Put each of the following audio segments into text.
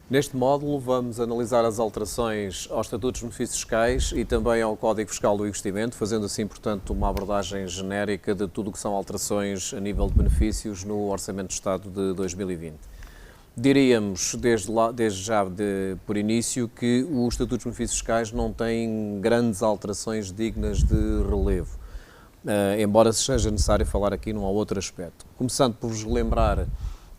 Neste módulo vamos analisar as alterações aos Estatutos de Benefícios Fiscais e também ao Código Fiscal do Investimento, fazendo assim, portanto, uma abordagem genérica de tudo o que são alterações a nível de benefícios no Orçamento de Estado de 2020. Diríamos, desde já por início, que o Estatuto dos Benefícios Fiscais não tem grandes alterações dignas de relevo, embora seja necessário falar aqui num ou outro aspecto. Começando por vos lembrar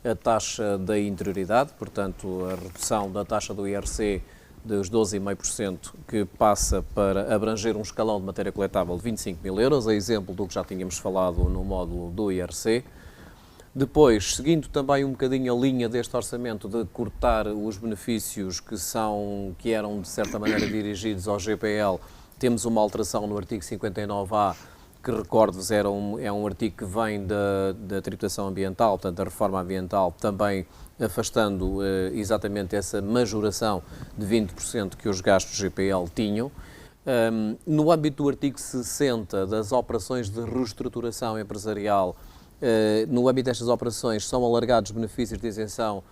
a taxa da interioridade, portanto, a redução da taxa do IRC dos 12,5%, que passa para abranger um escalão de matéria coletável de 25 mil euros, a exemplo do que já tínhamos falado no módulo do IRC. Depois, seguindo também um bocadinho a linha deste orçamento de cortar os benefícios que eram, de certa maneira, dirigidos ao GPL, temos uma alteração no artigo 59A, que, recordo-vos, é um artigo que vem da tributação ambiental, portanto, da reforma ambiental, também afastando exatamente essa majoração de 20% que os gastos GPL tinham. No âmbito do artigo 60 das operações de reestruturação empresarial, no âmbito destas operações são alargados benefícios de isenção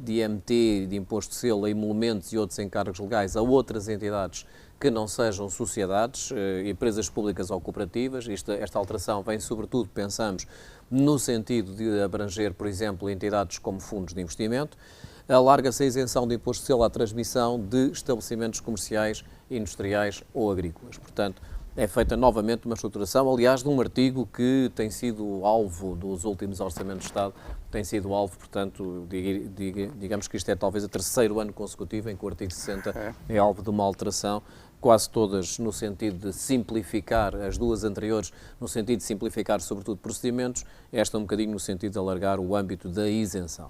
de IMT, de imposto de selo, a emolumentos e outros encargos legais a outras entidades que não sejam sociedades, empresas públicas ou cooperativas. Esta alteração vem sobretudo, pensamos, no sentido de abranger, por exemplo, entidades como fundos de investimento. Alarga-se a isenção de imposto de selo à transmissão de estabelecimentos comerciais, industriais ou agrícolas. Portanto, é feita novamente uma estruturação, aliás, de um artigo que tem sido alvo dos últimos Orçamentos de Estado, tem sido alvo, portanto, digamos que isto é talvez o terceiro ano consecutivo em que o artigo 60 é alvo de uma alteração, quase todas no sentido de simplificar, as duas anteriores no sentido de simplificar, sobretudo, procedimentos, esta um bocadinho no sentido de alargar o âmbito da isenção.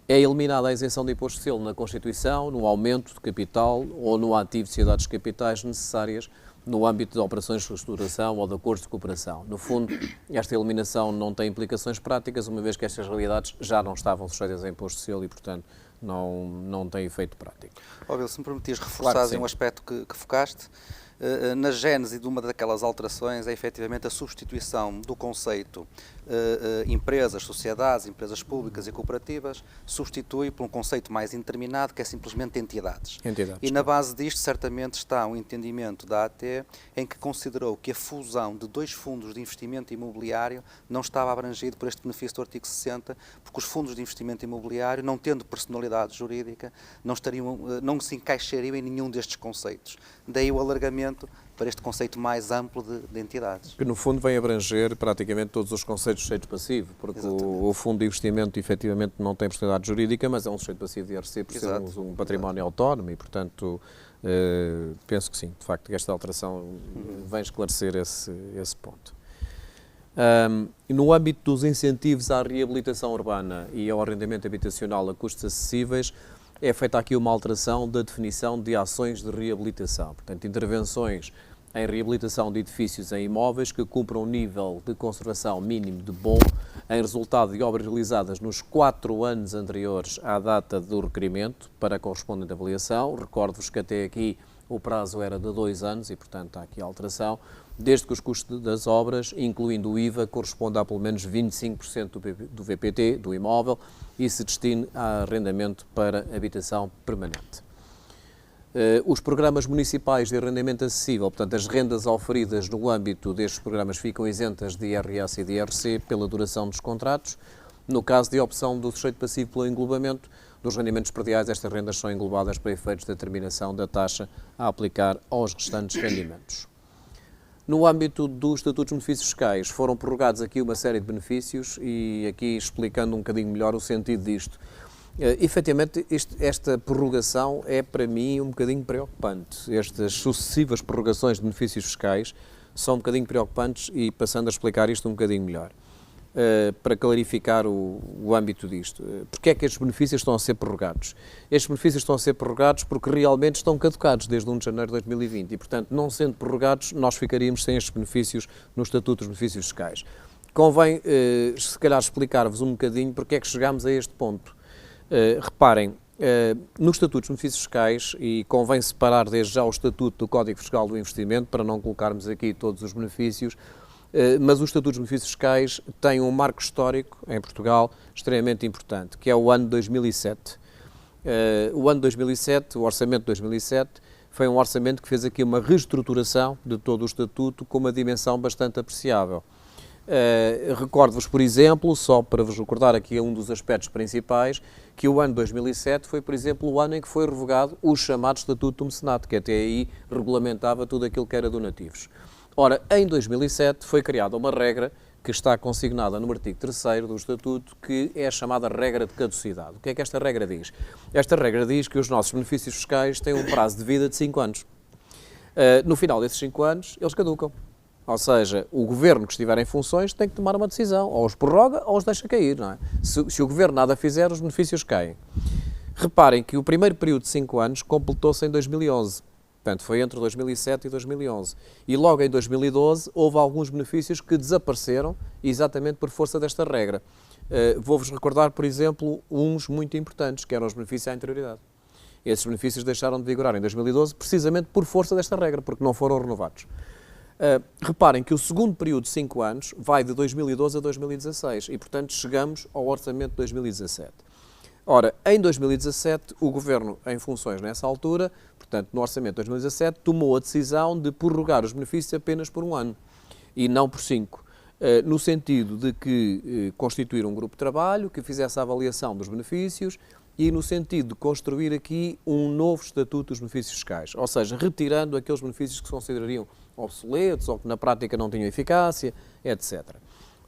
É eliminada a isenção de imposto de selo na Constituição, no aumento de capital ou no ativo de sociedades de capitais necessárias no âmbito de operações de reestruturação ou de acordos de cooperação. No fundo, esta eliminação não tem implicações práticas, uma vez que estas realidades já não estavam sujeitas a imposto de selo e, portanto, não tem efeito prático. Bill, se me permitias reforçar um aspecto que focaste, na gênese de uma daquelas alterações é efetivamente a substituição do conceito empresas, sociedades, empresas públicas e cooperativas, substitui por um conceito mais indeterminado que é simplesmente entidades. E na base disto certamente está um entendimento da AT em que considerou que a fusão de dois fundos de investimento imobiliário não estava abrangido por este benefício do artigo 60, porque os fundos de investimento imobiliário, não tendo personalidade jurídica, não se encaixariam em nenhum destes conceitos. Daí o alargamento para este conceito mais amplo de entidades. Que no fundo vem abranger praticamente todos os conceitos de sujeito passivo, porque o fundo de investimento efetivamente não tem personalidade jurídica, mas é um sujeito passivo de IRC por ser um património autónomo e, portanto, penso que sim, de facto, que esta alteração vem esclarecer esse ponto. No âmbito dos incentivos à reabilitação urbana e ao arrendamento habitacional a custos acessíveis, é feita aqui uma alteração da definição de ações de reabilitação. Portanto, intervenções em reabilitação de edifícios em imóveis que cumpram um nível de conservação mínimo de bom em resultado de obras realizadas nos 4 anos anteriores à data do requerimento para a correspondente avaliação. Recordo-vos que até aqui o prazo era de 2 anos e, portanto, há aqui a alteração, desde que os custos das obras, incluindo o IVA, correspondam a pelo menos 25% do VPT do imóvel e se destine a arrendamento para habitação permanente. Os programas municipais de arrendamento acessível, portanto, as rendas oferidas no âmbito destes programas ficam isentas de IRS e de IRC pela duração dos contratos. No caso de opção do sujeito passivo pelo englobamento dos rendimentos prediais, estas rendas são englobadas para efeitos de determinação da taxa a aplicar aos restantes rendimentos. No âmbito dos Estatutos de Benefícios Fiscais, foram prorrogados aqui uma série de benefícios e aqui explicando um bocadinho melhor o sentido disto. Efetivamente, esta prorrogação é para mim um bocadinho preocupante. Estas sucessivas prorrogações de benefícios fiscais são um bocadinho preocupantes e passando a explicar isto um bocadinho melhor. Para clarificar o âmbito disto. Porque é que estes benefícios estão a ser prorrogados? Estes benefícios estão a ser prorrogados porque realmente estão caducados desde 1 de janeiro de 2020 e, portanto, não sendo prorrogados, nós ficaríamos sem estes benefícios no Estatuto dos Benefícios Fiscais. Convém, se calhar, explicar-vos um bocadinho porque é que chegámos a este ponto. Reparem, nos Estatutos dos Benefícios Fiscais, e convém separar desde já o Estatuto do Código Fiscal do Investimento, para não colocarmos aqui todos os benefícios, mas os Estatutos de Benefícios Fiscais têm um marco histórico em Portugal extremamente importante, que é o ano 2007. O ano 2007, o orçamento de 2007, foi um orçamento que fez aqui uma reestruturação de todo o Estatuto com uma dimensão bastante apreciável. Recordo-vos, por exemplo, só para vos recordar aqui um dos aspectos principais, que o ano 2007 foi, por exemplo, o ano em que foi revogado o chamado Estatuto do Mecenato, que até aí regulamentava tudo aquilo que era donativos. Ora, em 2007 foi criada uma regra que está consignada no artigo 3º do Estatuto, que é a chamada regra de caducidade. O que é que esta regra diz? Esta regra diz que os nossos benefícios fiscais têm um prazo de vida de 5 anos. No final desses 5 anos, eles caducam. Ou seja, o governo que estiver em funções tem que tomar uma decisão, ou os prorroga ou os deixa cair, não é? Se o governo nada fizer, os benefícios caem. Reparem que o primeiro período de 5 anos completou-se em 2011, portanto foi entre 2007 e 2011. E logo em 2012 houve alguns benefícios que desapareceram exatamente por força desta regra. Vou-vos recordar, por exemplo, uns muito importantes, que eram os benefícios à interioridade. Esses benefícios deixaram de vigorar em 2012 precisamente por força desta regra, porque não foram renovados. Reparem que o segundo período de 5 anos vai de 2012 a 2016 e, portanto, chegamos ao orçamento de 2017. Ora, em 2017, o Governo em funções nessa altura, portanto, no orçamento de 2017, tomou a decisão de prorrogar os benefícios apenas por 1 ano e não por 5, no sentido de que constituir um grupo de trabalho que fizesse a avaliação dos benefícios e no sentido de construir aqui um novo estatuto dos benefícios fiscais, ou seja, retirando aqueles benefícios que se considerariam obsoletos ou que na prática não tinham eficácia, etc.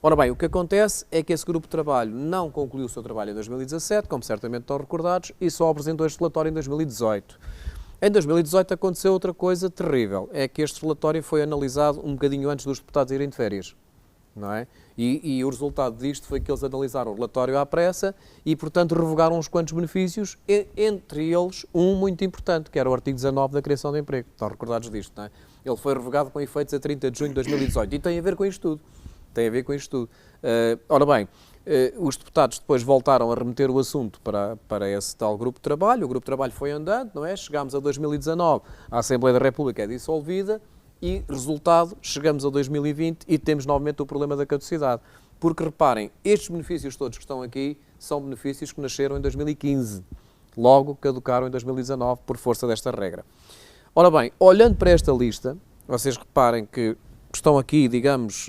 Ora bem, o que acontece é que esse grupo de trabalho não concluiu o seu trabalho em 2017, como certamente estão recordados, e só apresentou este relatório em 2018. Em 2018 aconteceu outra coisa terrível, é que este relatório foi analisado um bocadinho antes dos deputados irem de férias, não é? E o resultado disto foi que eles analisaram o relatório à pressa e, portanto, revogaram uns quantos benefícios, entre eles um muito importante, que era o artigo 19 da criação de emprego. Estão recordados disto, não é? Ele foi revogado com efeitos a 30 de junho de 2018 e tem a ver com isto tudo. Tem a ver com isto tudo. Ora bem, os deputados depois voltaram a remeter o assunto para esse tal grupo de trabalho. O grupo de trabalho foi andando, não é? Chegámos a 2019, a Assembleia da República é dissolvida e, resultado, chegamos a 2020 e temos novamente o problema da caducidade. Porque, reparem, estes benefícios todos que estão aqui são benefícios que nasceram em 2015. Logo, caducaram em 2019 por força desta regra. Ora bem, olhando para esta lista, vocês reparem que estão aqui, digamos,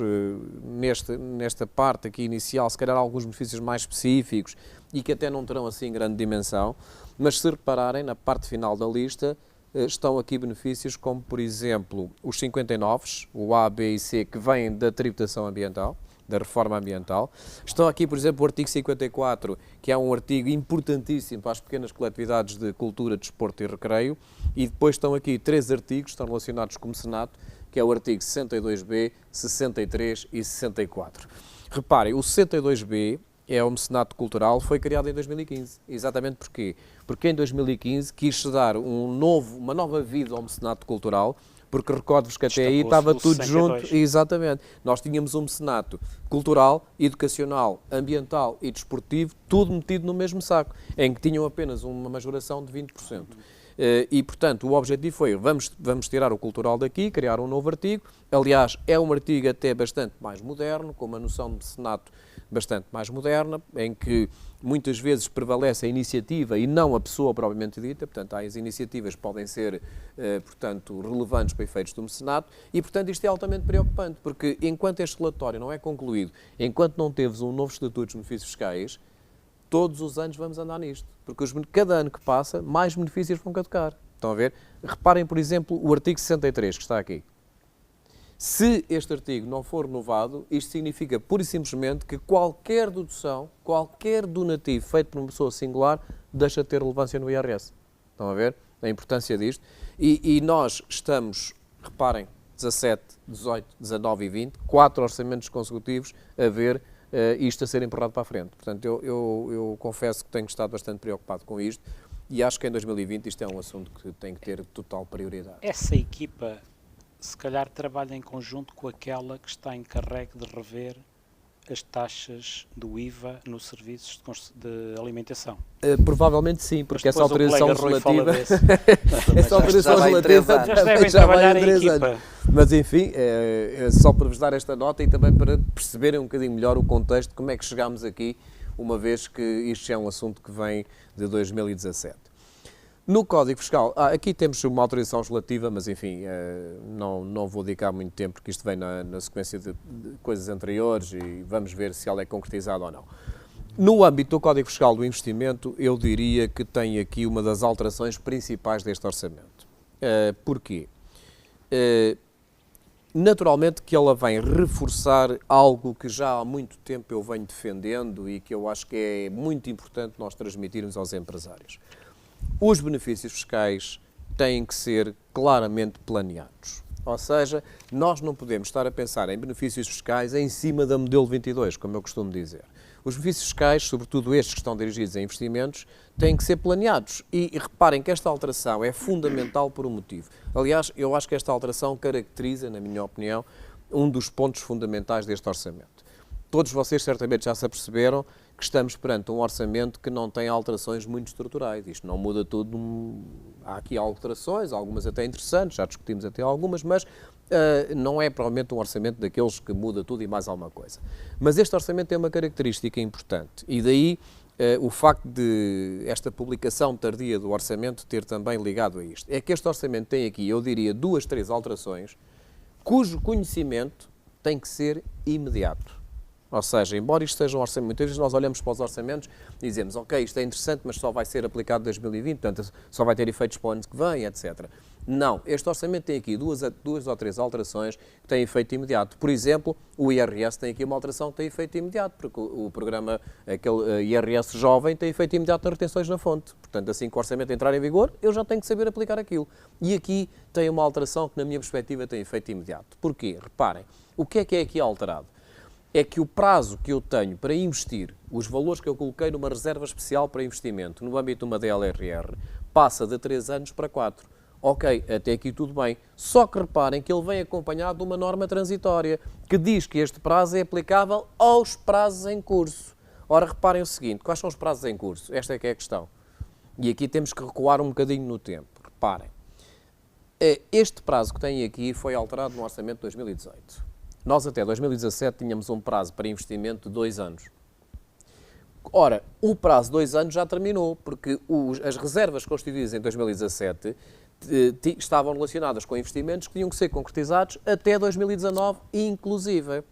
nesta parte aqui inicial, se calhar alguns benefícios mais específicos e que até não terão assim grande dimensão, mas se repararem, na parte final da lista, estão aqui benefícios como, por exemplo, os 59, o A, B e C, que vêm da tributação ambiental, da reforma ambiental. Estão aqui, por exemplo, o artigo 54, que é um artigo importantíssimo para as pequenas coletividades de cultura, desporto e recreio, e depois estão aqui 3 artigos que estão relacionados com o mecenato, que é o artigo 62B, 63 e 64. Reparem, o 62B é o mecenato cultural, foi criado em 2015. Exatamente porquê? Porque em 2015 quis-se dar uma nova vida ao mecenato cultural, porque recordo-vos que até aí estava tudo 62. Junto. Exatamente. Nós tínhamos um mecenato cultural, educacional, ambiental e desportivo, tudo metido no mesmo saco, em que tinham apenas uma majoração de 20%. E, portanto, o objetivo foi, vamos tirar o cultural daqui, criar um novo artigo. Aliás, é um artigo até bastante mais moderno, com uma noção de mecenato bastante mais moderna, em que muitas vezes prevalece a iniciativa e não a pessoa propriamente dita. Portanto, as iniciativas podem ser, portanto, relevantes para efeitos do mecenato e, portanto, isto é altamente preocupante, porque enquanto este relatório não é concluído, enquanto não temos um novo Estatuto dos Benefícios Fiscais, todos os anos vamos andar nisto, porque cada ano que passa, mais benefícios vão caducar. Estão a ver? Reparem, por exemplo, o artigo 63, que está aqui. Se este artigo não for renovado, isto significa, pura e simplesmente, que qualquer dedução, qualquer donativo feito por uma pessoa singular, deixa de ter relevância no IRS. Estão a ver a importância disto? E nós estamos, reparem, 17, 18, 19 e 20, 4 orçamentos consecutivos a ver isto a ser empurrado para a frente. Portanto, eu confesso que tenho estado bastante preocupado com isto e acho que em 2020 isto é um assunto que tem que ter total prioridade. Essa equipa, se calhar, trabalha em conjunto com aquela que está encarregue de rever as taxas do IVA nos serviços de alimentação. Provavelmente sim, porque essa autorização legislativa... essa autorização legislativa devem trabalhar em equipa. Mas, enfim, só para vos dar esta nota e também para perceberem um bocadinho melhor o contexto, como é que chegámos aqui, uma vez que isto é um assunto que vem de 2017. No Código Fiscal, aqui temos uma autorização legislativa, mas enfim, não vou dedicar muito tempo, porque isto vem na sequência de coisas anteriores e vamos ver se ela é concretizada ou não. No âmbito do Código Fiscal do Investimento, eu diria que tem aqui uma das alterações principais deste orçamento. Porquê? Naturalmente que ela vem reforçar algo que já há muito tempo eu venho defendendo e que eu acho que é muito importante nós transmitirmos aos empresários. Os benefícios fiscais têm que ser claramente planeados. Ou seja, nós não podemos estar a pensar em benefícios fiscais em cima da modelo 22, como eu costumo dizer. Os benefícios fiscais, sobretudo estes que estão dirigidos a investimentos, têm que ser planeados. E reparem que esta alteração é fundamental por um motivo. Aliás, eu acho que esta alteração caracteriza, na minha opinião, um dos pontos fundamentais deste orçamento. Todos vocês certamente já se aperceberam que estamos perante um orçamento que não tem alterações muito estruturais. Isto não muda tudo. Há aqui alterações, algumas até interessantes, já discutimos até algumas, mas não é provavelmente um orçamento daqueles que muda tudo e mais alguma coisa. Mas este orçamento tem uma característica importante e daí o facto de esta publicação tardia do orçamento ter também ligado a isto. É que este orçamento tem aqui, eu diria, 2, 3 alterações cujo conhecimento tem que ser imediato. Ou seja, embora isto seja um orçamento, muitas vezes nós olhamos para os orçamentos e dizemos, ok, isto é interessante, mas só vai ser aplicado em 2020, portanto, só vai ter efeitos para o ano que vem, etc. Não, este orçamento tem aqui duas ou três alterações que têm efeito imediato. Por exemplo, o IRS tem aqui uma alteração que tem efeito imediato, porque o programa, aquele IRS jovem, tem efeito imediato nas retenções na fonte. Portanto, assim que o orçamento entrar em vigor, eu já tenho que saber aplicar aquilo. E aqui tem uma alteração que, na minha perspectiva, tem efeito imediato. Porquê? Reparem, o que é aqui alterado? É que o prazo que eu tenho para investir, os valores que eu coloquei numa reserva especial para investimento, no âmbito de uma DLRR, passa de 3 anos para 4. Ok, até aqui tudo bem. Só que reparem que ele vem acompanhado de uma norma transitória, que diz que este prazo é aplicável aos prazos em curso. Ora, reparem o seguinte, quais são os prazos em curso? Esta é que é a questão. E aqui temos que recuar um bocadinho no tempo. Reparem, este prazo que tem aqui foi alterado no Orçamento de 2018. Nós até 2017 tínhamos um prazo para investimento de 2 anos. Ora, o prazo de 2 anos já terminou, porque as reservas constituídas em 2017 estavam relacionadas com investimentos que tinham que ser concretizados até 2019, inclusive.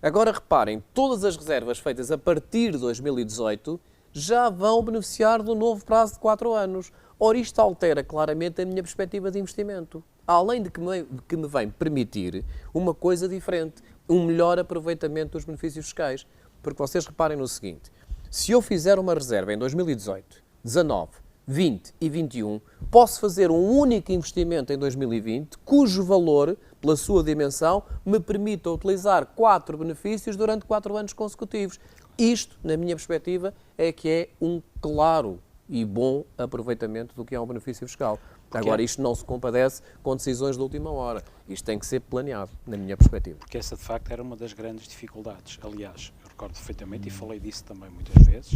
Agora reparem, todas as reservas feitas a partir de 2018 já vão beneficiar do novo prazo de 4 anos. Ora, isto altera claramente a minha perspectiva de investimento. Além de que me vem permitir uma coisa diferente, um melhor aproveitamento dos benefícios fiscais. Porque vocês reparem no seguinte, se eu fizer uma reserva em 2018, 19, 20 e 21, posso fazer um único investimento em 2020, cujo valor, pela sua dimensão, me permita utilizar 4 benefícios durante 4 anos consecutivos. Isto, na minha perspectiva, é que é um claro e bom aproveitamento do que é um benefício fiscal. Agora, isto não se compadece com decisões de última hora. Isto tem que ser planeado, na minha perspectiva. Porque essa, de facto, era uma das grandes dificuldades. Aliás, eu recordo perfeitamente, e falei disso também muitas vezes,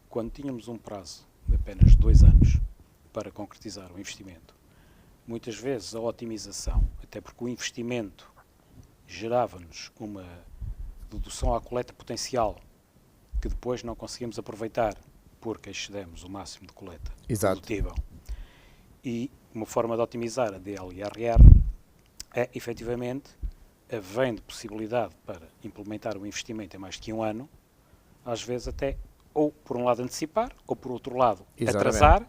quando tínhamos um prazo de apenas 2 anos para concretizar o investimento, muitas vezes a otimização, até porque o investimento gerava-nos uma dedução à coleta potencial que depois não conseguimos aproveitar porque excedemos o máximo de coleta produtível. E uma forma de otimizar a DLRR é, efetivamente, havendo possibilidade para implementar o investimento em mais de 1 ano, às vezes até, ou por um lado antecipar, ou por outro lado atrasar,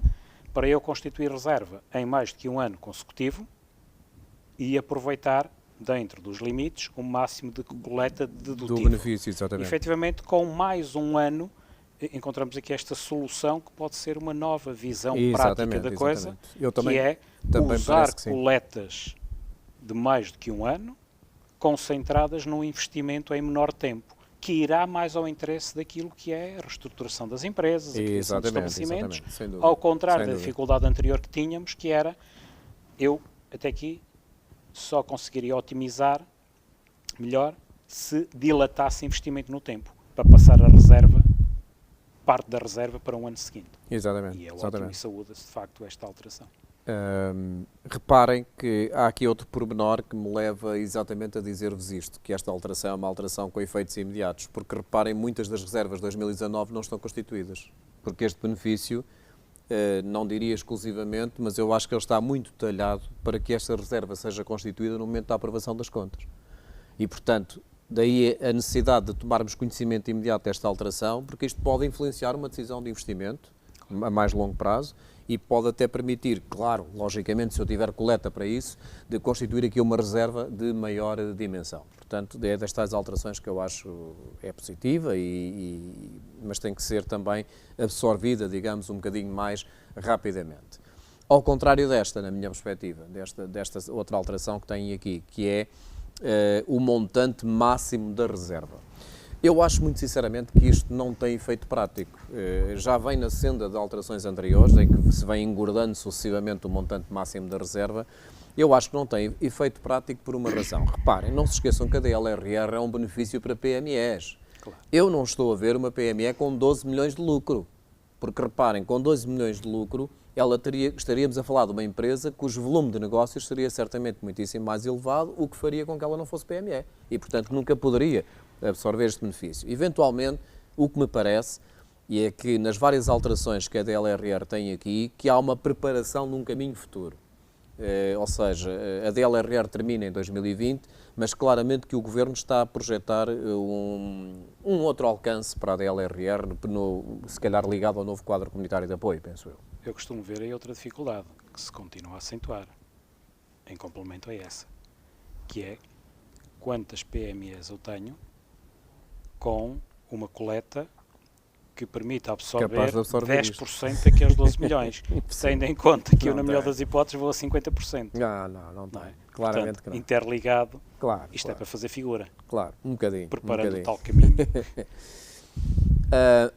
para eu constituir reserva em mais de 1 ano consecutivo e aproveitar, dentro dos limites, o máximo de coleta dedutivo. Do benefício, exatamente. Efetivamente, com mais 1 ano, encontramos aqui esta solução que pode ser uma nova visão prática da coisa, que é usar coletas de mais do que 1 ano, concentradas num investimento em menor tempo, que irá mais ao interesse daquilo que é a reestruturação das empresas, a criação de estabelecimentos, ao contrário da dificuldade anterior que tínhamos, que era, eu até aqui só conseguiria otimizar melhor se dilatasse investimento no tempo, para passar a reserva, parte da reserva para um ano seguinte. Exatamente. E é ótimo e saúda-se, de facto, esta alteração. Reparem que há aqui outro pormenor que me leva exatamente a dizer-vos isto, que esta alteração é uma alteração com efeitos imediatos, porque reparem, muitas das reservas de 2019 não estão constituídas. porque este benefício, não diria exclusivamente, mas eu acho que ele está muito detalhado para que esta reserva seja constituída no momento da aprovação das contas. E, portanto, daí a necessidade de tomarmos conhecimento imediato desta alteração, porque isto pode influenciar uma decisão de investimento a mais longo prazo e pode até permitir, claro, logicamente, se eu tiver coleta para isso, de constituir aqui uma reserva de maior dimensão. Portanto, é destas alterações que eu acho é positiva, mas tem que ser também absorvida, digamos, um bocadinho mais rapidamente. Ao contrário desta, na minha perspectiva, desta outra alteração que tem aqui, que é o montante máximo da reserva. Eu acho muito sinceramente que isto não tem efeito prático. Já vem na senda de alterações anteriores, em que se vem engordando sucessivamente o montante máximo da reserva. Eu acho que não tem efeito prático por uma razão. Reparem, não se esqueçam que a DLRR é um benefício para PMEs. Claro. Eu não estou a ver uma PME com 12 milhões de lucro. Porque reparem, com 12 milhões de lucro, estaríamos a falar de uma empresa cujo volume de negócios seria certamente muitíssimo mais elevado, o que faria com que ela não fosse PME. E, portanto, nunca poderia absorver este benefício. Eventualmente, o que me parece, e é que nas várias alterações que a DLRR tem aqui, que há uma preparação num caminho futuro. Ou seja, a DLRR termina em 2020, mas claramente que o Governo está a projetar um outro alcance para a DLRR, se calhar ligado ao novo quadro comunitário de apoio, penso eu. Eu costumo ver aí outra dificuldade, que se continua a acentuar, em complemento a essa, que é quantas PMEs eu tenho com uma coleta que permita absorver 10% daqueles 12 milhões, tendo em conta que eu, na melhor das hipóteses, vou a 50%. Não tem. Não é? Claramente. Portanto, que não. Interligado, Claro, isto claro. é para fazer figura. Claro, um bocadinho. Preparando o tal caminho.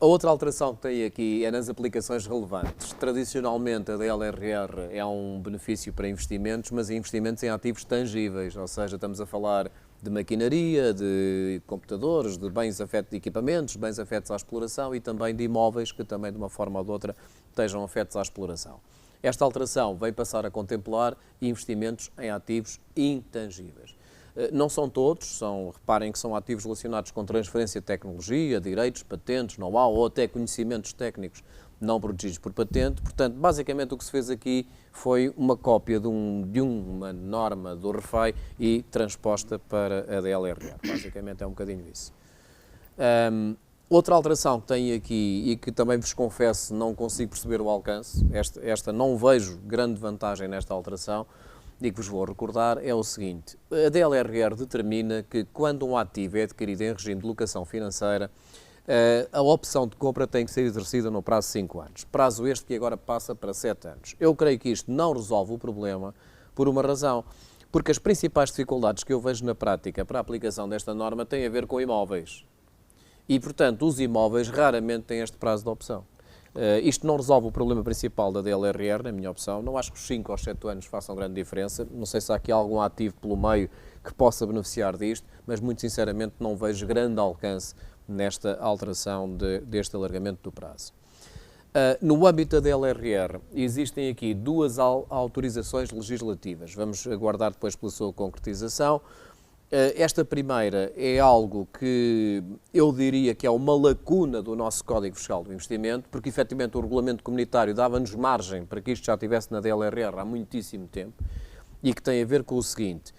A outra alteração que tem aqui é nas aplicações relevantes. Tradicionalmente, a DLRR é um benefício para investimentos, mas investimentos em ativos tangíveis, ou seja, estamos a falar de maquinaria, de computadores, de bens afetos de equipamentos, bens afetos à exploração e também de imóveis que também, de uma forma ou de outra, estejam afetos à exploração. Esta alteração vem passar a contemplar investimentos em ativos intangíveis. Não são todos, reparem que são ativos relacionados com transferência de tecnologia, direitos, patentes, know-how ou até conhecimentos técnicos não protegidos por patente. Portanto, basicamente o que se fez aqui foi uma cópia de uma norma do REFEI e transposta para a DLRR. Basicamente é um bocadinho isso. Outra alteração que tem aqui e que também vos confesso não consigo perceber o alcance, esta não vejo grande vantagem nesta alteração, e que vos vou recordar, é o seguinte: a DLRR determina que quando um ativo é adquirido em regime de locação financeira, a opção de compra tem que ser exercida no prazo de 5 anos. Prazo este que agora passa para 7 anos. Eu creio que isto não resolve o problema por uma razão, porque as principais dificuldades que eu vejo na prática para a aplicação desta norma têm a ver com imóveis. E, portanto, os imóveis raramente têm este prazo de opção. Isto não resolve o problema principal da DLRR, na minha opção. Não acho que os 5 ou 7 anos façam grande diferença. Não sei se há aqui algum ativo pelo meio que possa beneficiar disto, mas muito sinceramente não vejo grande alcance nesta alteração deste alargamento do prazo. No âmbito da DLRR, existem aqui 2 autorizações legislativas. Vamos aguardar depois pela sua concretização. Esta primeira é algo que eu diria que é uma lacuna do nosso Código Fiscal do Investimento, porque efetivamente o regulamento comunitário dava-nos margem para que isto já estivesse na DLRR há muitíssimo tempo, e que tem a ver com o seguinte: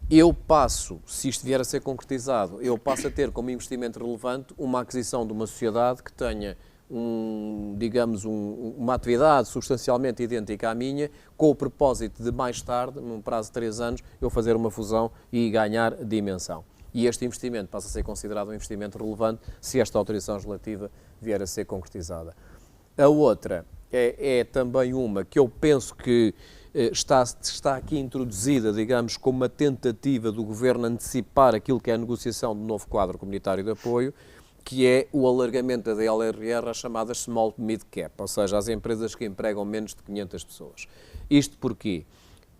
eu passo, se isto vier a ser concretizado, eu passo a ter como investimento relevante uma aquisição de uma sociedade que tenha uma atividade substancialmente idêntica à minha, com o propósito de mais tarde, num prazo de 3 anos, eu fazer uma fusão e ganhar dimensão. E este investimento passa a ser considerado um investimento relevante se esta autorização legislativa vier a ser concretizada. A outra é também uma que eu penso que está aqui introduzida, digamos, como uma tentativa do Governo antecipar aquilo que é a negociação do novo quadro comunitário de apoio, que é o alargamento da DLRR às chamadas Small Mid Cap, ou seja, às empresas que empregam menos de 500 pessoas. Isto porquê?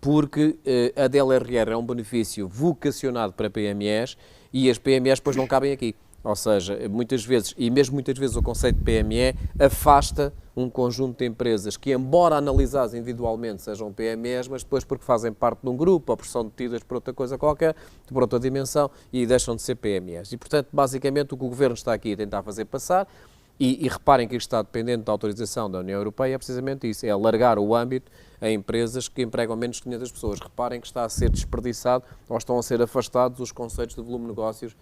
Porque a DLRR é um benefício vocacionado para PMEs e as PMEs depois não cabem aqui. Ou seja, muitas vezes o conceito de PME afasta um conjunto de empresas que, embora analisadas individualmente, sejam PMEs, mas depois porque fazem parte de um grupo ou porque são detidas por outra coisa qualquer, por outra dimensão, e deixam de ser PMEs. E, portanto, basicamente o que o Governo está aqui a tentar fazer passar, E reparem que isto está dependente da autorização da União Europeia, é precisamente isso, é alargar o âmbito a empresas que empregam menos de 500 pessoas. Reparem que está a ser desperdiçado ou estão a ser afastados os conceitos de volume de negócios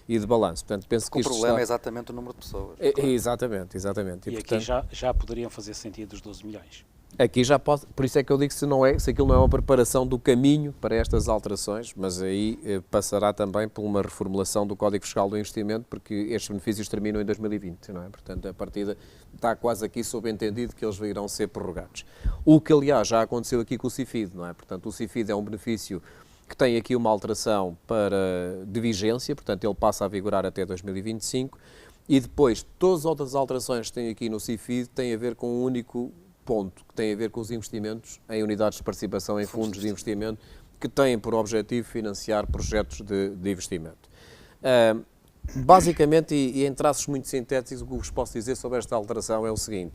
e de balanço. Portanto, penso que o problema é exatamente o número de pessoas. Exatamente. E portanto, aqui já poderiam fazer sentido os 12 milhões. Aqui já pode, por isso é que eu digo que se aquilo não é uma preparação do caminho para estas alterações, mas aí passará também por uma reformulação do Código Fiscal do Investimento, porque estes benefícios terminam em 2020, não é? Portanto, a partida está quase aqui subentendido que eles irão ser prorrogados. O que, aliás, já aconteceu aqui com o CIFID, não é? Portanto, o CIFID é um benefício que tem aqui uma alteração de vigência, portanto, ele passa a vigorar até 2025, e depois todas as outras alterações que tem aqui no CIFID têm a ver com um único ponto, que tem a ver com os investimentos em unidades de participação em fundos de investimento que têm por objetivo financiar projetos de investimento. Basicamente, e em traços muito sintéticos, o que vos posso dizer sobre esta alteração é o seguinte: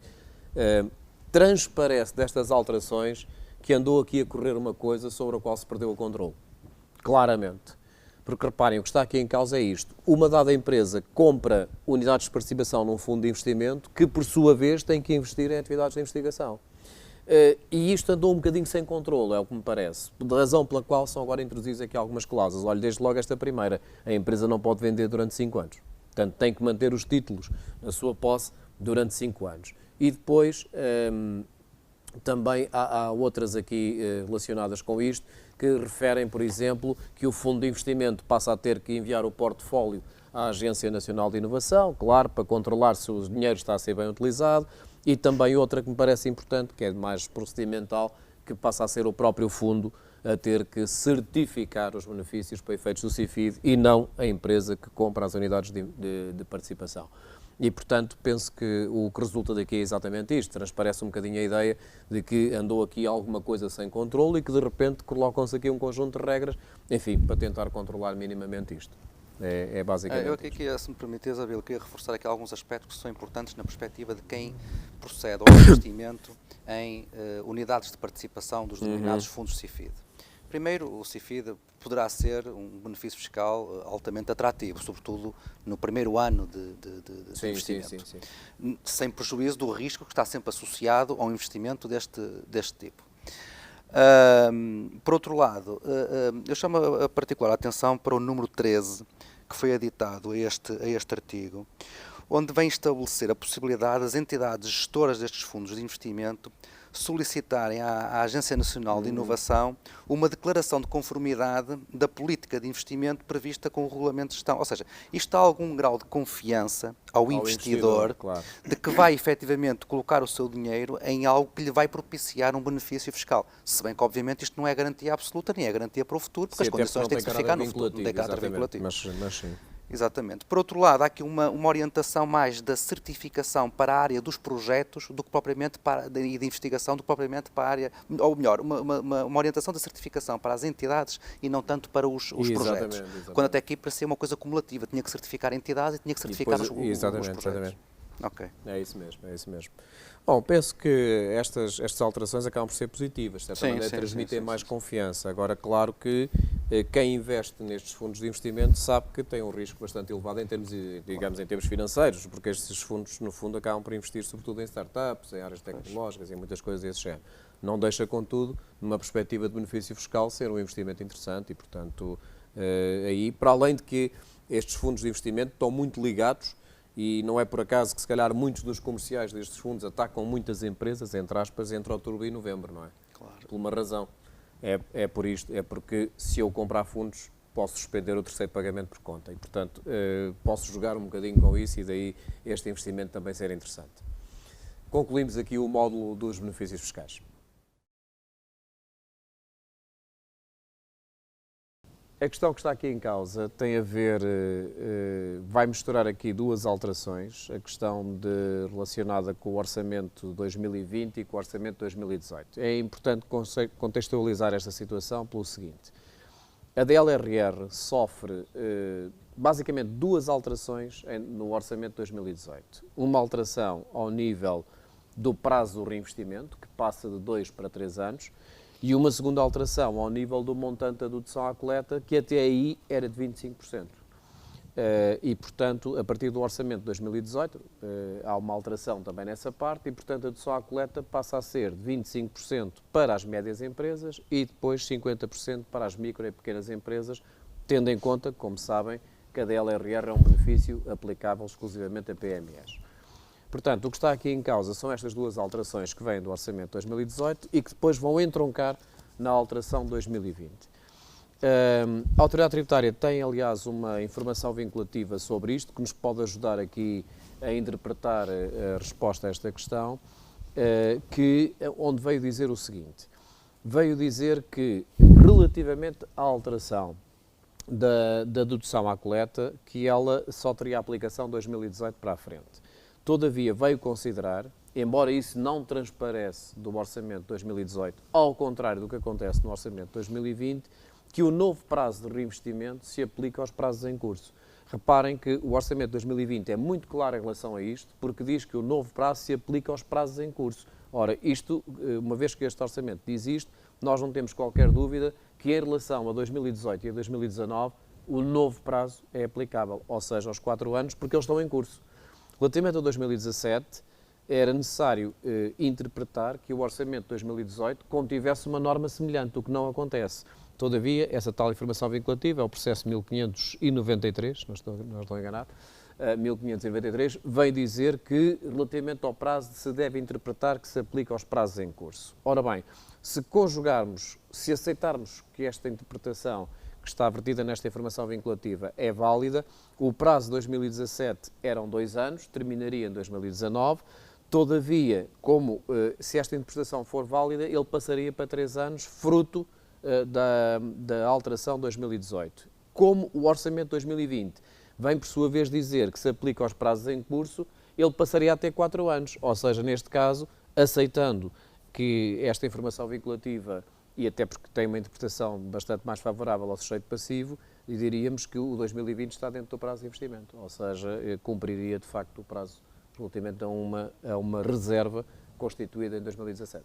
transparece destas alterações que andou aqui a correr uma coisa sobre a qual se perdeu o controle. Claramente. Porque reparem, o que está aqui em causa é isto. Uma dada empresa compra unidades de participação num fundo de investimento que, por sua vez, tem que investir em atividades de investigação. E isto andou um bocadinho sem controle, é o que me parece. Da razão pela qual são agora introduzidas aqui algumas cláusulas. Olha, desde logo esta primeira. A empresa não pode vender durante 5 anos. Portanto, tem que manter os títulos na sua posse durante 5 anos. E depois, também há outras aqui relacionadas com isto, que referem, por exemplo, que o fundo de investimento passa a ter que enviar o portfólio à Agência Nacional de Inovação, claro, para controlar se o dinheiro está a ser bem utilizado, e também outra que me parece importante, que é mais procedimental, que passa a ser o próprio fundo a ter que certificar os benefícios para efeitos do CIFID e não a empresa que compra as unidades de participação. E, portanto, penso que o que resulta daqui é exatamente isto. Transparece um bocadinho a ideia de que andou aqui alguma coisa sem controle e que, de repente, colocam-se aqui um conjunto de regras, enfim, para tentar controlar minimamente isto. É basicamente eu aqui, se me permite, Isabel, queria reforçar aqui alguns aspectos que são importantes na perspectiva de quem procede ao investimento em unidades de participação dos denominados fundos CIFID. Primeiro, o CIFID poderá ser um benefício fiscal altamente atrativo, sobretudo no primeiro ano de investimento, sim. Sem prejuízo do risco que está sempre associado a um investimento deste tipo. Por outro lado, eu chamo a particular atenção para o número 13, que foi aditado a este artigo, onde vem estabelecer a possibilidade das entidades gestoras destes fundos de investimento solicitarem à Agência Nacional de Inovação uma declaração de conformidade da política de investimento prevista com o regulamento de gestão. Ou seja, isto dá algum grau de confiança ao investidor, claro, de que vai efetivamente colocar o seu dinheiro em algo que lhe vai propiciar um benefício fiscal. Se bem que, obviamente, isto não é garantia absoluta, nem é garantia para o futuro, porque as condições têm que se ficar no futuro, não tem caráter vinculativo. Mas sim. Exatamente. Por outro lado, há aqui uma orientação mais da certificação para a área dos projetos do que propriamente e de investigação do que propriamente para a área, ou melhor, uma orientação da certificação para as entidades e não tanto para os projetos. Exatamente. Quando até aqui parecia uma coisa cumulativa, tinha que certificar entidades e tinha que certificar os projetos. Exatamente. Okay. É isso mesmo. Bom, penso que estas alterações acabam por ser positivas, de certa maneira transmitem mais confiança. Agora, claro que quem investe nestes fundos de investimento sabe que tem um risco bastante elevado em termos, digamos, em termos financeiros, porque estes fundos, no fundo, acabam por investir sobretudo em startups, em áreas tecnológicas, em muitas coisas desse género. Não deixa, contudo, numa perspectiva de benefício fiscal, ser um investimento interessante e, portanto, aí, para além de que estes fundos de investimento estão muito ligados. E não é por acaso que, se calhar, muitos dos comerciais destes fundos atacam muitas empresas, entre aspas, entre outubro e novembro, não é? Claro. Por uma razão. É por isto, é porque se eu comprar fundos, posso suspender o terceiro pagamento por conta. E, portanto, posso jogar um bocadinho com isso e daí este investimento também ser interessante. Concluímos aqui o módulo dos benefícios fiscais. A questão que está aqui em causa tem a ver, vai misturar aqui duas alterações, a questão relacionada com o Orçamento de 2020 e com o Orçamento de 2018. É importante contextualizar esta situação pelo seguinte: a DLRR sofre basicamente duas alterações no Orçamento de 2018. Uma alteração ao nível do prazo do reinvestimento, que passa de 2 para 3 anos, e uma segunda alteração ao nível do montante da dedução à coleta, que até aí era de 25%. E, portanto, a partir do orçamento de 2018, há uma alteração também nessa parte e, portanto, a dedução à coleta passa a ser de 25% para as médias empresas e depois 50% para as micro e pequenas empresas, tendo em conta, como sabem, que a DLRR é um benefício aplicável exclusivamente a PMEs. Portanto, o que está aqui em causa são estas duas alterações que vêm do orçamento de 2018 e que depois vão entroncar na alteração de 2020. A Autoridade Tributária tem, aliás, uma informação vinculativa sobre isto, que nos pode ajudar aqui a interpretar a resposta a esta questão, onde veio dizer o seguinte. Veio dizer que, relativamente à alteração da dedução à coleta, que ela só teria aplicação de 2018 para a frente. Todavia, veio considerar, embora isso não transparece do orçamento de 2018, ao contrário do que acontece no orçamento de 2020, que o novo prazo de reinvestimento se aplica aos prazos em curso. Reparem que o orçamento de 2020 é muito claro em relação a isto, porque diz que o novo prazo se aplica aos prazos em curso. Ora, isto, uma vez que este orçamento diz isto, nós não temos qualquer dúvida que em relação a 2018 e a 2019, o novo prazo é aplicável, ou seja, aos 4 anos, porque eles estão em curso. Relativamente a 2017, era necessário interpretar que o orçamento de 2018 contivesse uma norma semelhante, o que não acontece. Todavia, essa tal informação vinculativa, é o processo 1593, não estou enganado, 1593, vem dizer que, relativamente ao prazo, se deve interpretar que se aplica aos prazos em curso. Ora bem, se conjugarmos, se aceitarmos que esta interpretação que está vertida nesta informação vinculativa é válida, o prazo de 2017 eram 2 anos, terminaria em 2019, todavia, se esta interpretação for válida, ele passaria para 3 anos, fruto da alteração de 2018. Como o orçamento de 2020 vem, por sua vez, dizer que se aplica aos prazos em curso, ele passaria a ter 4 anos, ou seja, neste caso, aceitando que esta informação vinculativa, e até porque tem uma interpretação bastante mais favorável ao sujeito passivo, e diríamos que o 2020 está dentro do prazo de investimento, ou seja, cumpriria de facto o prazo relativamente a uma reserva constituída em 2017.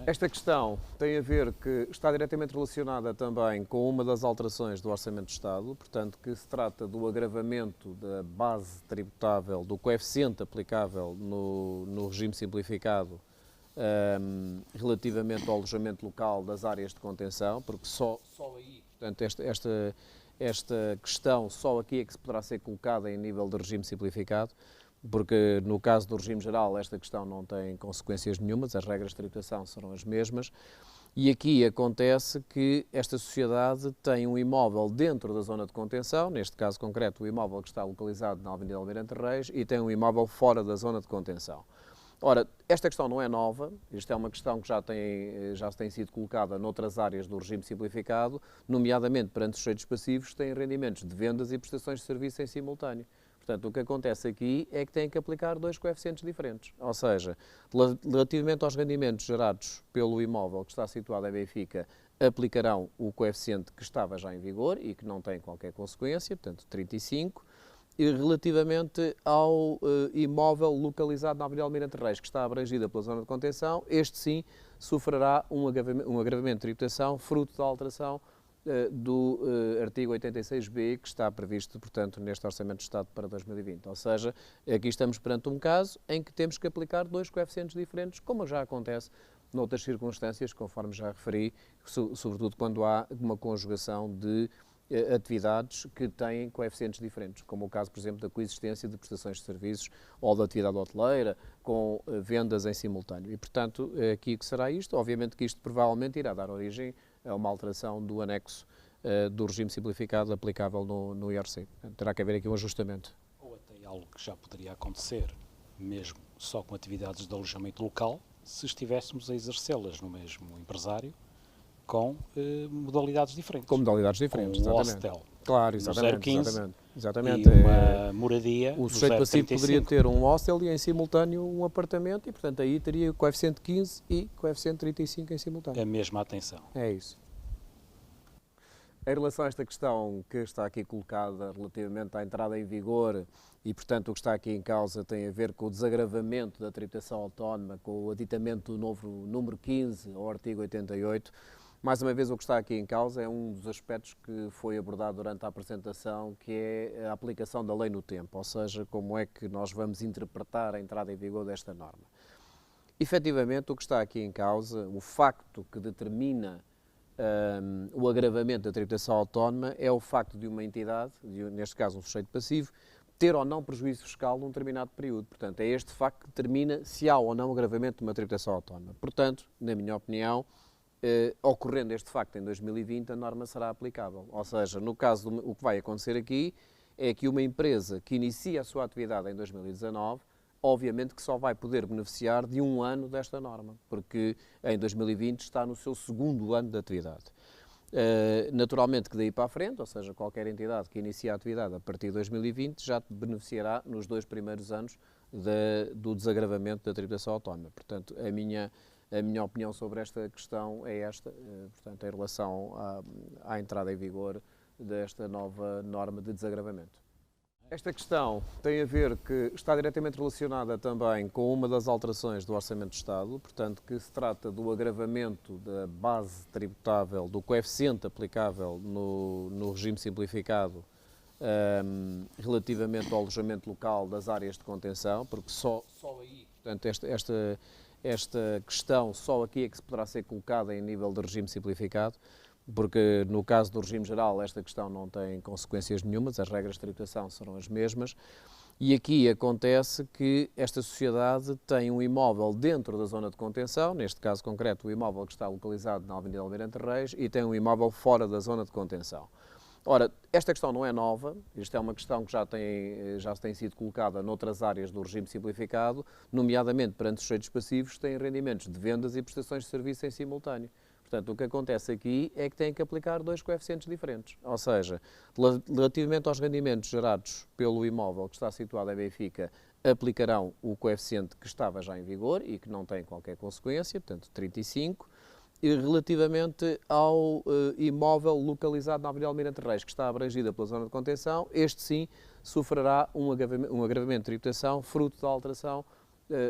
Esta questão tem a ver que está diretamente relacionada também com uma das alterações do Orçamento de Estado, portanto que se trata do agravamento da base tributável, do coeficiente aplicável no regime simplificado relativamente ao alojamento local das áreas de contenção, porque só aí, portanto, esta questão só aqui é que se poderá ser colocada em nível de regime simplificado, porque no caso do regime geral esta questão não tem consequências nenhumas, as regras de tributação serão as mesmas, e aqui acontece que esta sociedade tem um imóvel dentro da zona de contenção, neste caso concreto o imóvel que está localizado na Avenida Almirante Reis, e tem um imóvel fora da zona de contenção. Ora, esta questão não é nova, isto é uma questão que já tem sido colocada noutras áreas do regime simplificado, nomeadamente perante os sujeitos passivos que têm rendimentos de vendas e prestações de serviço em simultâneo. Portanto, o que acontece aqui é que têm que aplicar 2 coeficientes diferentes, ou seja, relativamente aos rendimentos gerados pelo imóvel que está situado em Benfica, aplicarão o coeficiente que estava já em vigor e que não tem qualquer consequência, portanto 35, e relativamente ao imóvel localizado na Avenida Almirante Reis, que está abrangida pela zona de contenção, este sim sofrerá um agravamento de tributação fruto da alteração do artigo 86b, que está previsto, portanto, neste Orçamento de Estado para 2020. Ou seja, aqui estamos perante um caso em que temos que aplicar 2 coeficientes diferentes, como já acontece noutras circunstâncias, conforme já referi, sobretudo quando há uma conjugação de atividades que têm coeficientes diferentes, como o caso, por exemplo, da coexistência de prestações de serviços ou da atividade hoteleira, com vendas em simultâneo. E, portanto, aqui o que será isto? Obviamente que isto provavelmente irá dar origem a uma alteração do anexo do regime simplificado aplicável no IRC. Terá que haver aqui um ajustamento. Ou até algo que já poderia acontecer, mesmo só com atividades de alojamento local, se estivéssemos a exercê-las no mesmo empresário, com modalidades diferentes. Com modalidades diferentes, com um exatamente. hostel. Claro, exatamente. E uma moradia. O sujeito passivo poderia ter um hostel e em simultâneo um apartamento e, portanto, aí teria o coeficiente 15 e coeficiente 35 em simultâneo. A mesma atenção. É isso. Em relação a esta questão que está aqui colocada relativamente à entrada em vigor e, portanto, o que está aqui em causa tem a ver com o desagravamento da tributação autónoma, com o aditamento do novo número 15 ao artigo 88, Mais uma vez, o que está aqui em causa é um dos aspectos que foi abordado durante a apresentação, que é a aplicação da lei no tempo, ou seja, como é que nós vamos interpretar a entrada em vigor desta norma. Efetivamente, o que está aqui em causa, o facto que determina o agravamento da tributação autónoma é o facto de uma entidade, neste caso um sujeito passivo, ter ou não prejuízo fiscal num determinado período. Portanto, é este facto que determina se há ou não agravamento de uma tributação autónoma. Portanto, na minha opinião, ocorrendo este facto em 2020, a norma será aplicável. Ou seja, no caso, o que vai acontecer aqui é que uma empresa que inicia a sua atividade em 2019, obviamente que só vai poder beneficiar de um ano desta norma, porque em 2020 está no seu segundo ano de atividade. Naturalmente que daí para a frente, ou seja, qualquer entidade que inicie a atividade a partir de 2020 já beneficiará nos 2 primeiros anos do desagravamento da tributação autónoma. Portanto, a minha opinião sobre esta questão é esta, portanto, em relação à entrada em vigor desta nova norma de desagravamento. Esta questão tem a ver que está diretamente relacionada também com uma das alterações do Orçamento de Estado, portanto, que se trata do agravamento da base tributável, do coeficiente aplicável no regime simplificado relativamente ao alojamento local das áreas de contenção, porque só aí, portanto, esta questão só aqui é que se poderá ser colocada em nível de regime simplificado, porque no caso do regime geral esta questão não tem consequências nenhumas, as regras de tributação serão as mesmas, e aqui acontece que esta sociedade tem um imóvel dentro da zona de contenção, neste caso concreto o imóvel que está localizado na Avenida Almirante Reis, e tem um imóvel fora da zona de contenção. Ora, esta questão não é nova, isto é uma questão que já tem sido colocada noutras áreas do regime simplificado, nomeadamente perante sujeitos passivos que têm rendimentos de vendas e prestações de serviço em simultâneo. Portanto, o que acontece aqui é que têm que aplicar 2 coeficientes diferentes. Ou seja, relativamente aos rendimentos gerados pelo imóvel que está situado em Benfica, aplicarão o coeficiente que estava já em vigor e que não tem qualquer consequência, portanto 35, e relativamente ao imóvel localizado na Avenida Almirante Reis, que está abrangida pela zona de contenção, este sim sofrerá um agravamento de tributação fruto da alteração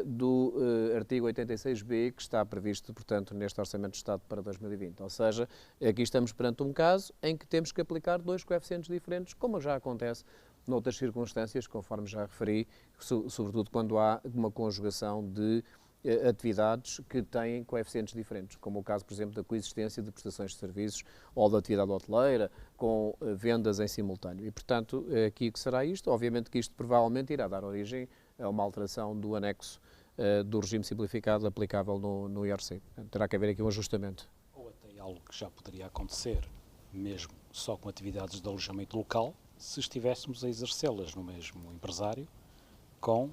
do artigo 86b, que está previsto, portanto, neste Orçamento de Estado para 2020. Ou seja, aqui estamos perante um caso em que temos que aplicar 2 coeficientes diferentes, como já acontece noutras circunstâncias, conforme já referi, sobretudo quando há uma conjugação de atividades que têm coeficientes diferentes, como o caso, por exemplo, da coexistência de prestações de serviços ou da atividade hoteleira, com vendas em simultâneo. E, portanto, aqui que será isto? Obviamente que isto provavelmente irá dar origem a uma alteração do anexo do regime simplificado aplicável no IRC. Terá que haver aqui um ajustamento. Ou até algo que já poderia acontecer, mesmo só com atividades de alojamento local, se estivéssemos a exercê-las no mesmo empresário, com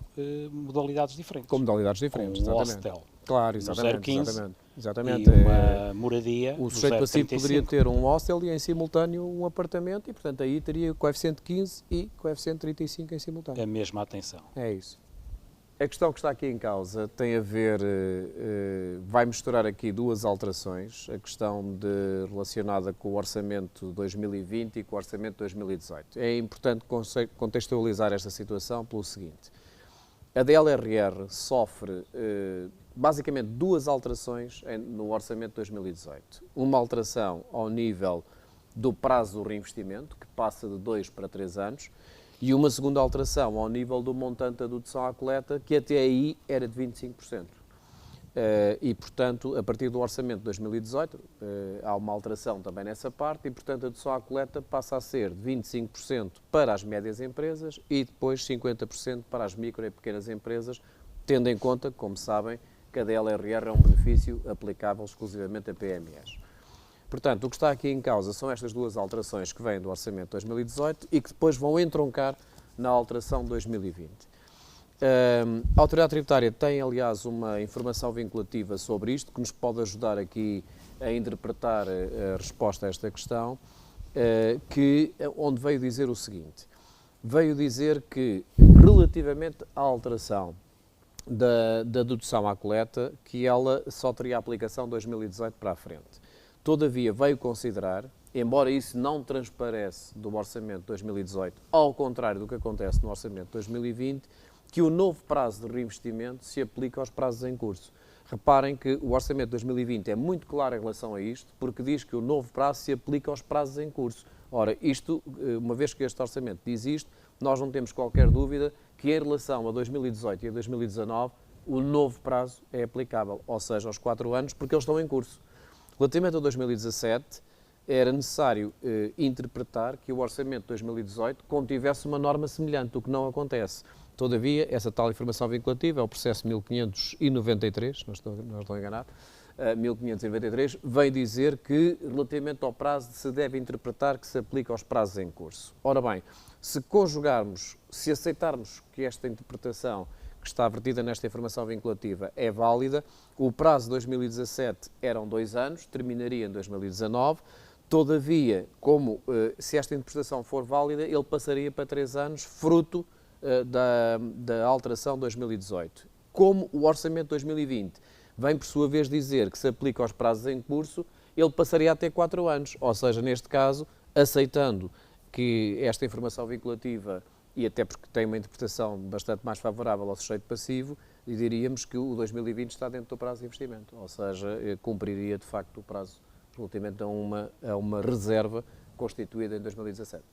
modalidades diferentes. Com modalidades diferentes, com um exatamente. hostel. Claro, exatamente. 015 exatamente. E uma moradia. O sujeito passivo poderia ter um hostel e em simultâneo um apartamento e, portanto, aí teria coeficiente 15 e coeficiente 35 em simultâneo. A mesma atenção. É isso. A questão que está aqui em causa tem a ver, vai misturar aqui 2 alterações, a questão relacionada com o Orçamento 2020 e com o Orçamento 2018. É importante contextualizar esta situação pelo seguinte. A DLRR sofre basicamente 2 alterações no Orçamento de 2018. Uma alteração ao nível do prazo do reinvestimento, que passa de 2 para 3 anos, e uma segunda alteração ao nível do montante da dedução à coleta, que até aí era de 25%. E, portanto, a partir do Orçamento de 2018, há uma alteração também nessa parte, e, portanto, a dedução à coleta passa a ser de 25% para as médias empresas e depois 50% para as micro e pequenas empresas, tendo em conta, como sabem, que a DLRR é um benefício aplicável exclusivamente a PMEs. Portanto, o que está aqui em causa são estas 2 alterações que vêm do Orçamento de 2018 e que depois vão entroncar na alteração de 2020. A Autoridade Tributária tem, aliás, uma informação vinculativa sobre isto, que nos pode ajudar aqui a interpretar a resposta a esta questão, onde veio dizer o seguinte. Veio dizer que, relativamente à alteração da dedução à coleta, que ela só teria aplicação de 2018 para a frente. Todavia, veio considerar, embora isso não transparece do Orçamento de 2018, ao contrário do que acontece no Orçamento de 2020, que o novo prazo de reinvestimento se aplica aos prazos em curso. Reparem que o Orçamento de 2020 é muito claro em relação a isto, porque diz que o novo prazo se aplica aos prazos em curso. Ora, isto, uma vez que este Orçamento diz isto, nós não temos qualquer dúvida que em relação a 2018 e a 2019 o novo prazo é aplicável, ou seja, aos 4 anos, porque eles estão em curso. Relativamente a 2017, era necessário interpretar que o Orçamento de 2018 contivesse uma norma semelhante, o que não acontece. Todavia, essa tal informação vinculativa, é o processo 1593, não estou enganado, 1593, vem dizer que, relativamente ao prazo, se deve interpretar que se aplica aos prazos em curso. Ora bem, se conjugarmos, se aceitarmos que esta interpretação que está vertida nesta informação vinculativa é válida, o prazo de 2017 eram 2 anos, terminaria em 2019, todavia, se esta interpretação for válida, ele passaria para 3 anos, fruto da alteração de 2018. Como o Orçamento de 2020 vem, por sua vez, dizer que se aplica aos prazos em curso, ele passaria a ter 4 anos, ou seja, neste caso, aceitando que esta informação vinculativa, e até porque tem uma interpretação bastante mais favorável ao sujeito passivo, e diríamos que o 2020 está dentro do prazo de investimento, ou seja, cumpriria de facto o prazo relativamente a uma reserva constituída em 2017.